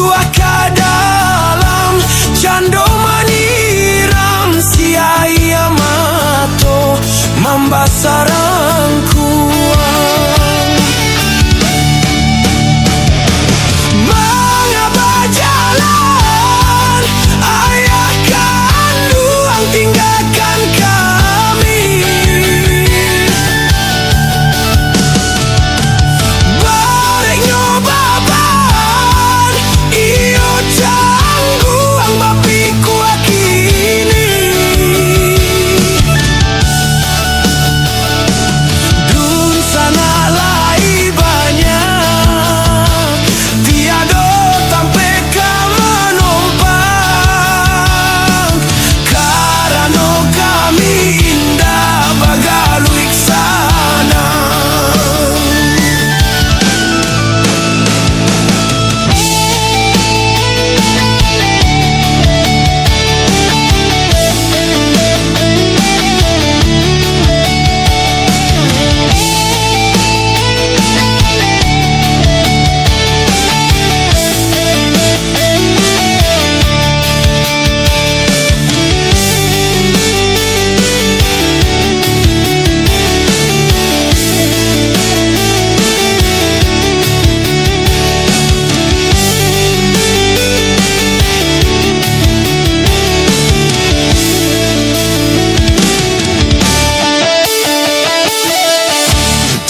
jatuh ke dalam cando maniram siaya mato membasarangku. Mengapa jalan ayah kandung tinggalkan kami? Barek nyobaban iyo tangguang bapiku kini. Dun sana lai banyak tiada sampai ke menumpang karena kami indah bagalui sana.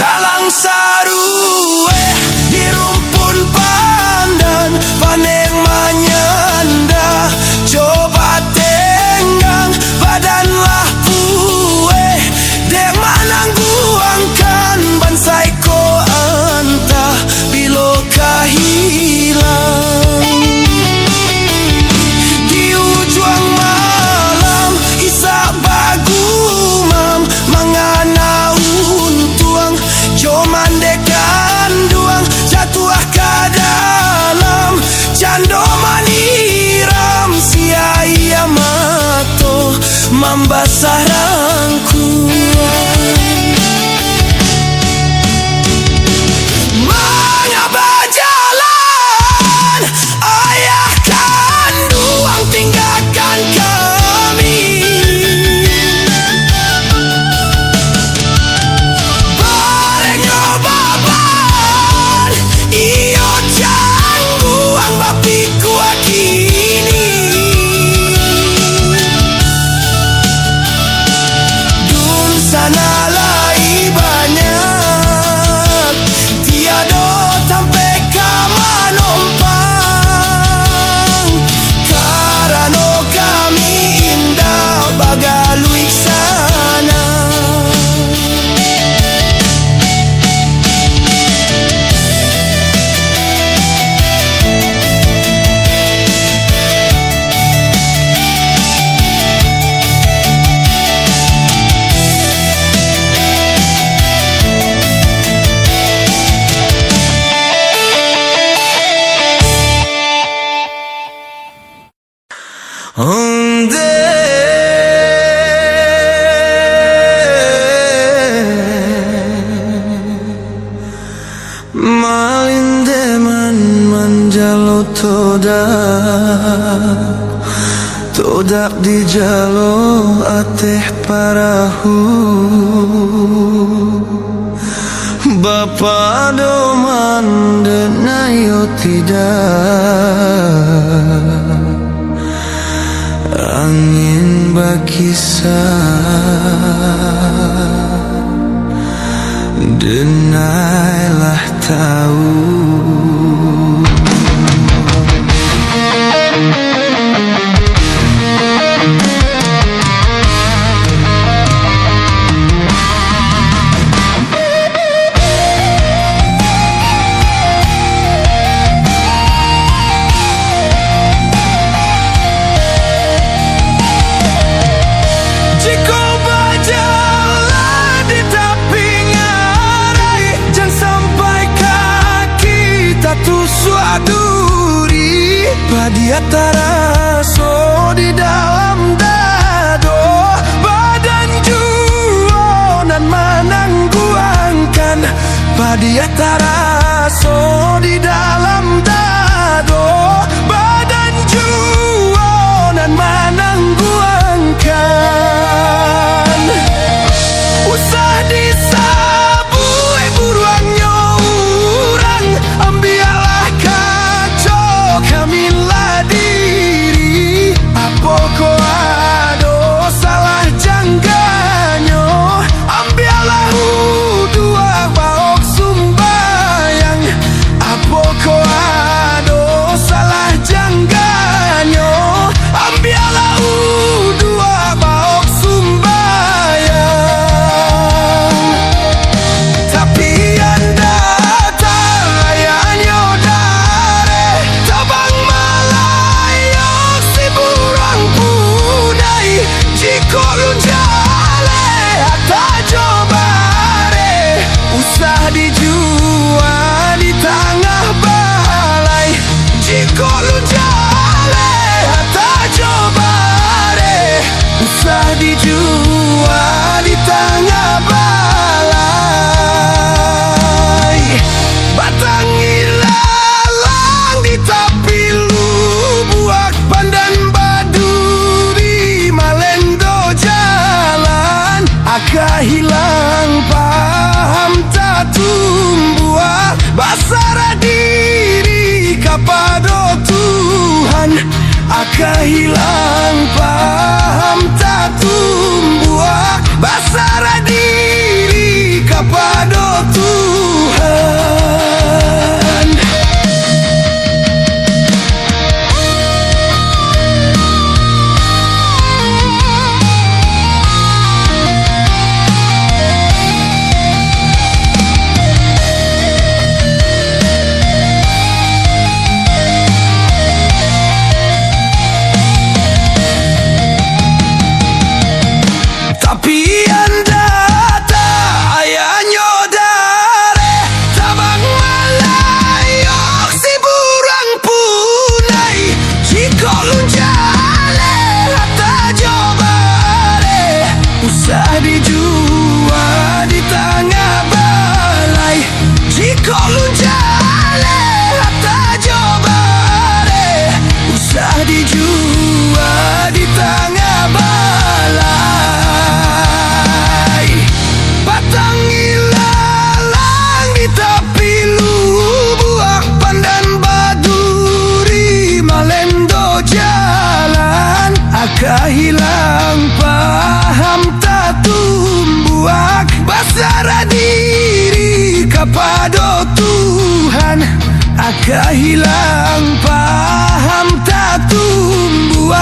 Talang sarue di rumpun pandan panen menyenda coba tenggang badanlah pue dek manangguangkan bansai ko antah bilo kahilang di ujung malam isa bagumam mangana untuang joman dekan duang jatuh ke dalam cando maniram siaya mato membasarangku. Mengapa jalan ayah kandung tinggalkan kami? Bareng nyobaban iyo tangguang bapiku kini. Dun sana lai banyak tiada sampai ke menumpang karena kami indah bagalui sana. Onde malinde man manjalo todak di jalo ateh parahu Bapa doman denayo tidak angin berkisah denailah tahu. Di antara so di dalam dado badan juonan menangguangkan di antara so di dalam dado jika lu jale hata jobare usah dijual di tengah balai. Batang ilalang di tapi lu buak pandan baduri malendo jalan aka hilang paham tak tumbuh basara diri kapado Tuhan aka hilang paham tak tumbuh basara diri kapado Tuhan. Tapi anda tak ayahnya dare tabang malayok si burang punai jika lu jale hata jobare usah dijual di tengah balai. Jika lu jale hata jobare usah dijual di tengah balai. Batang ilalang di tapi lu buah pandan baduri malendo jalan aka hilang paham tak tumbuh basara diri kapado Tuhan aka hilang paham tak tumbuh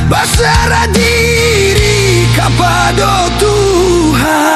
basara diri kapado Tuhan.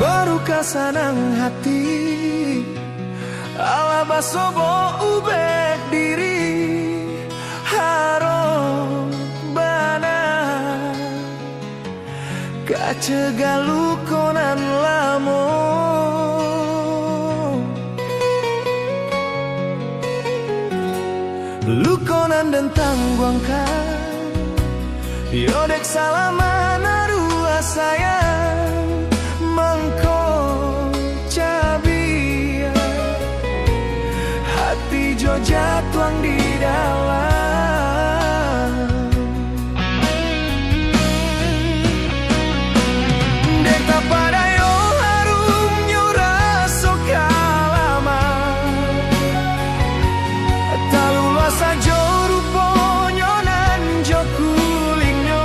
Baruka sanang hati ala basobo ubek diri harom bana kacegalu konan lamo lukonan dentang guangkan yodek salaman arua sayang mangko cabia hati jo jatuang di dalam dek pada yo harum yo raso kalama talula sajo ruponyo nan jo kulingyo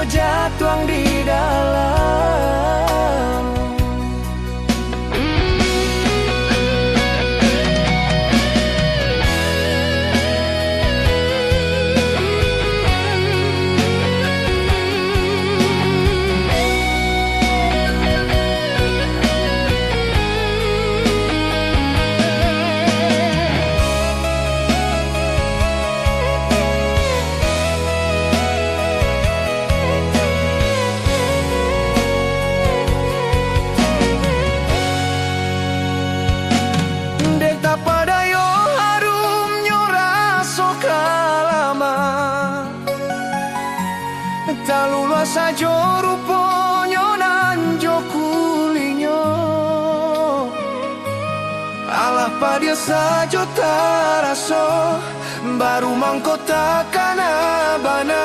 yo jatuang di dalam. Talula sajo ruponyo nanjo kulinyo, alah padia sajo taraso, baru mangko takkan abana,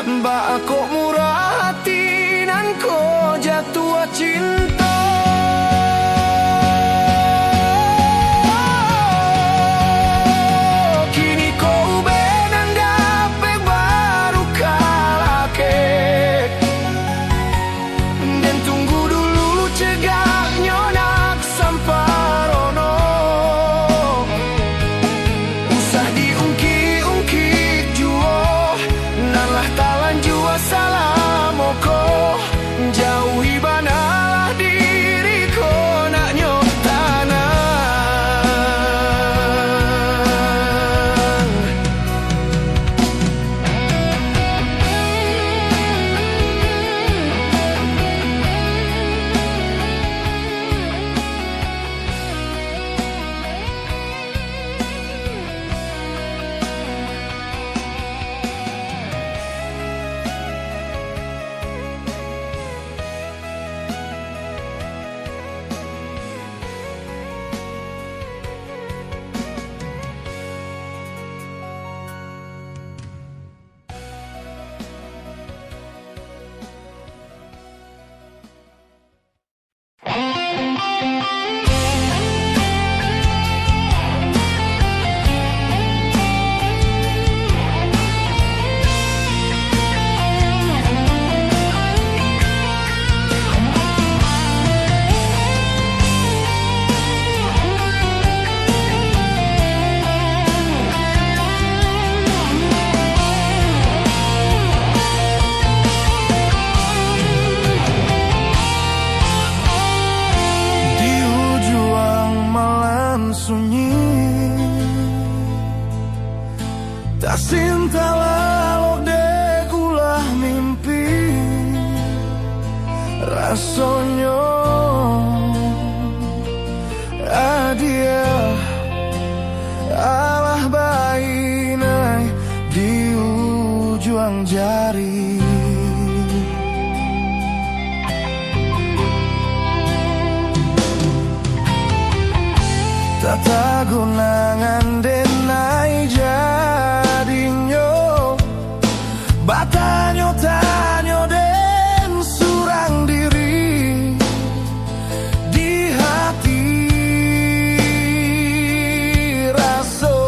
mbak aku murah hati nan ko jatuh cinta. Tak cinta lalu dek ulah mimpi rasonyo adia alah bainai di ujung jari. Tata gunangan denai jadinya batanyo-tanyo den surang diri di hati raso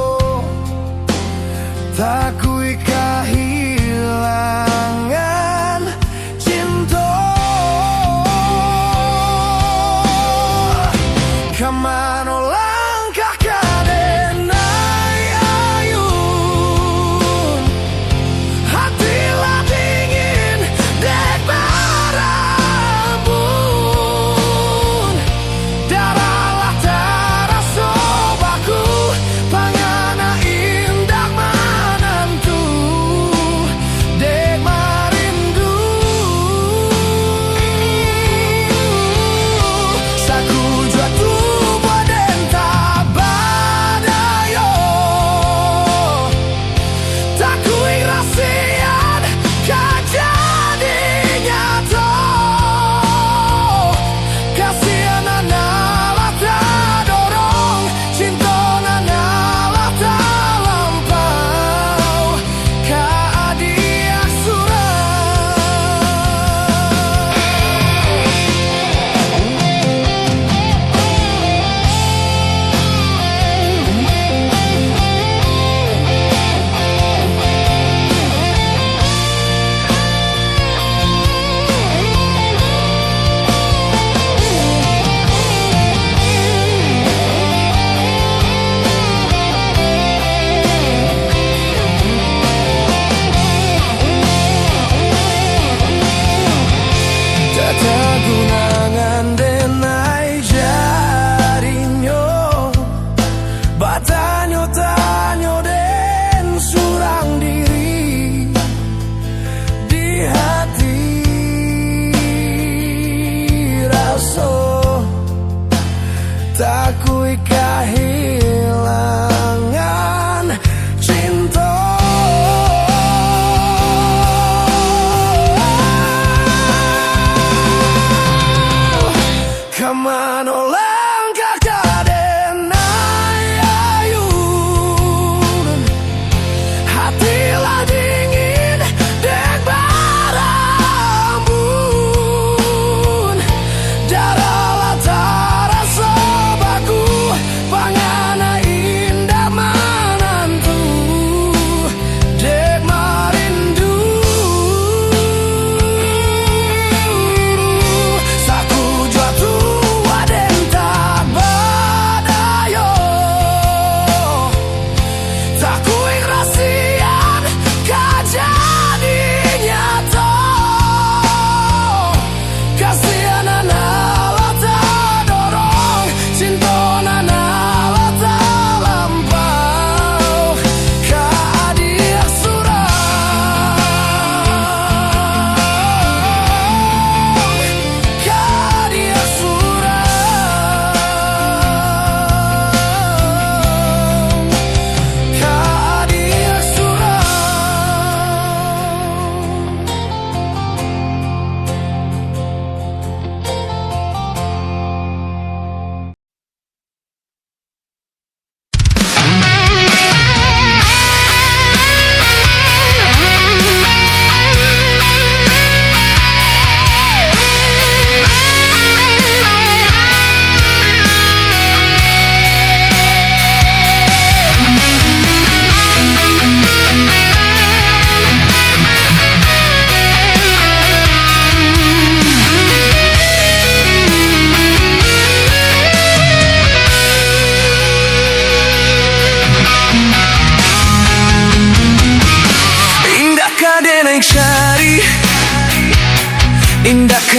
takui kehilangan cinta kemana tu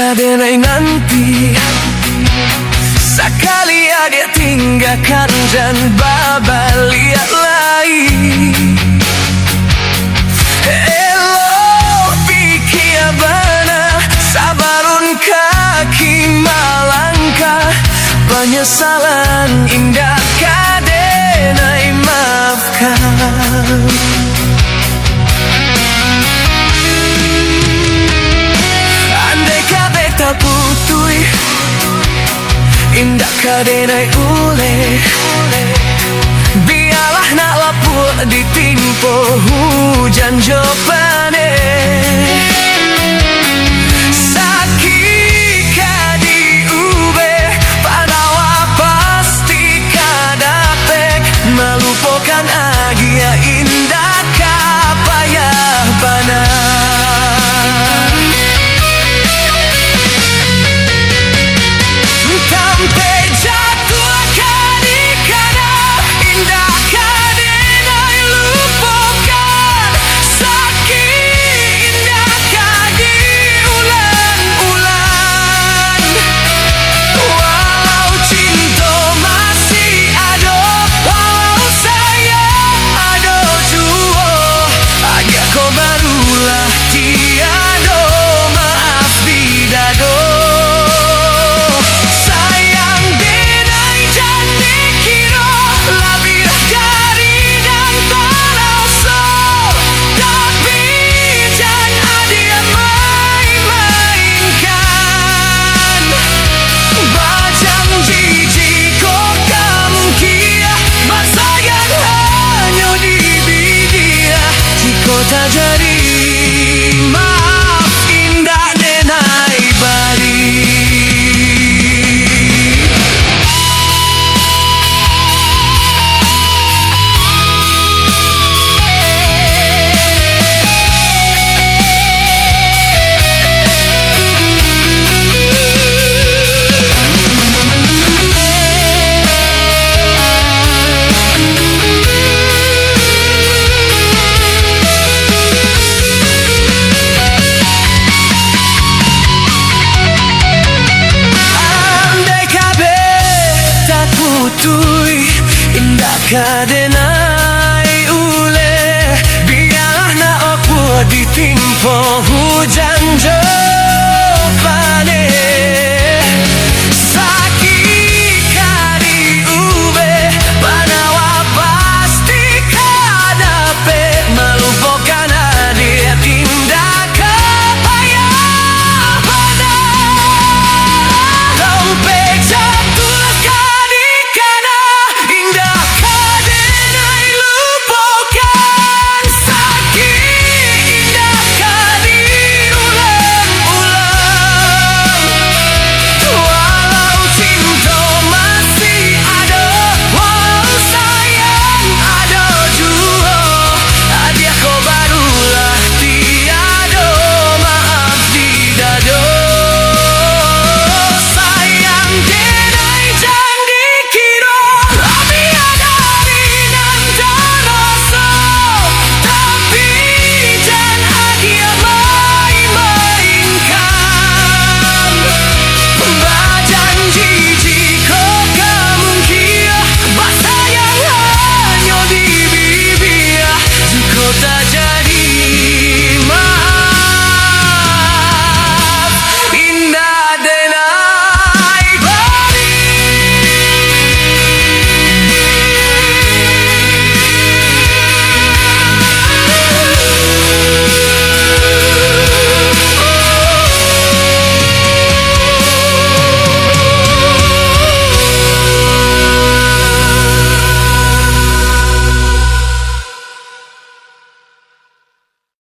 kadenai nanti sekali dia tinggalkan dan babaliat lagi. Elo pikir benar sabarun kaki malangkah penyesalan indah kadenai maafkan. Andai kata tak putui indah kadenai ule, biarlah nak lapuk ditimpa hujan jopane. Sakit kadi ube padawa pasti kadapek melupakan agia indah kapayah banar. Sampai jatuh kadikala indah kadenai lupakan. Sakit indah kadi ulan-ulan. Walau cinta masih ada, walau sayang ada jua, agak kau barulah tiada maaf bidado. Tak jadi maaf indah denai bari. Indah kadenai ule, biarlah nak aku ditimpa hujan je.